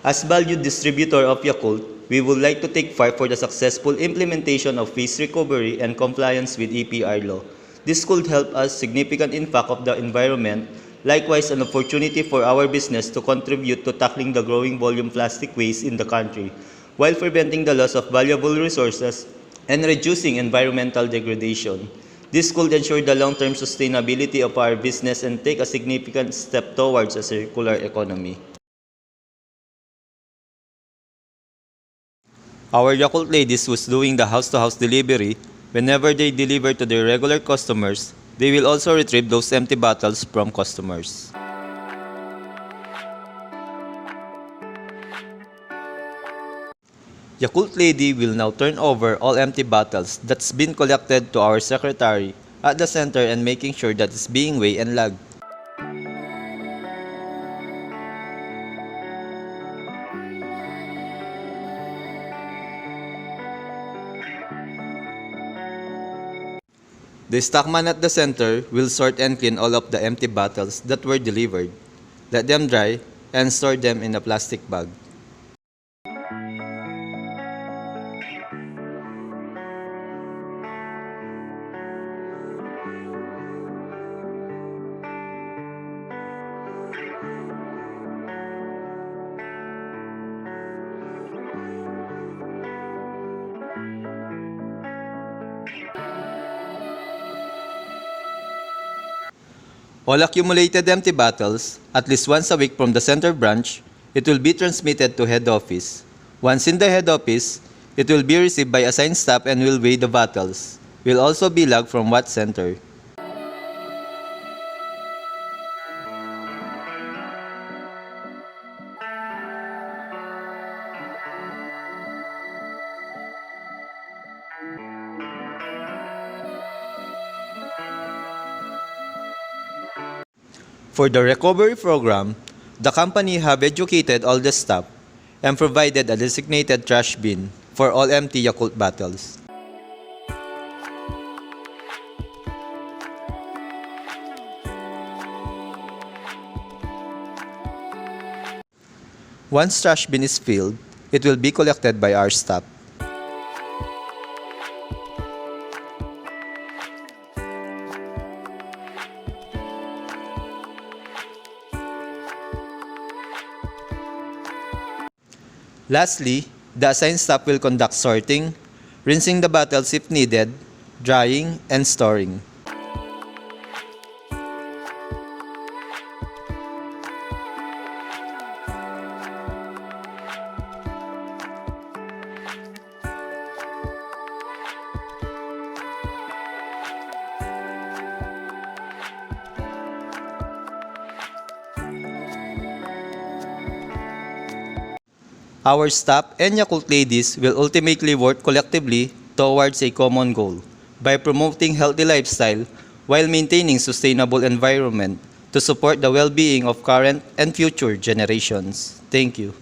As valued distributor of Yakult, we would like to take part for the successful implementation of waste recovery and compliance with EPR law. This could help us significant impact of the environment, likewise an opportunity for our business to contribute to tackling the growing volume plastic waste in the country, while preventing the loss of valuable resources and reducing environmental degradation. This could ensure the long-term sustainability of our business and take a significant step towards a circular economy. Our Yakult ladies who's doing the house-to-house delivery, whenever they deliver to their regular customers, they will also retrieve those empty bottles from customers. Yakult lady will now turn over all empty bottles that's been collected to our secretary at the center and making sure that it's being weighed and logged. The stockman at the center will sort and clean all of the empty bottles that were delivered, let them dry, and store them in a plastic bag. All accumulated empty bottles, at least once a week from the center branch, it will be transmitted to head office. Once in the head office, it will be received by assigned staff and will weigh the bottles. Will also be logged from what center. For the recovery program, the company have educated all the staff and provided a designated trash bin for all empty Yakult bottles. Once trash bin is filled, it will be collected by our staff. Lastly, the assigned staff will conduct sorting, rinsing the bottles if needed, drying, and storing. Our staff and Yakult ladies will ultimately work collectively towards a common goal by promoting healthy lifestyle while maintaining sustainable environment to support the well-being of current and future generations. Thank you.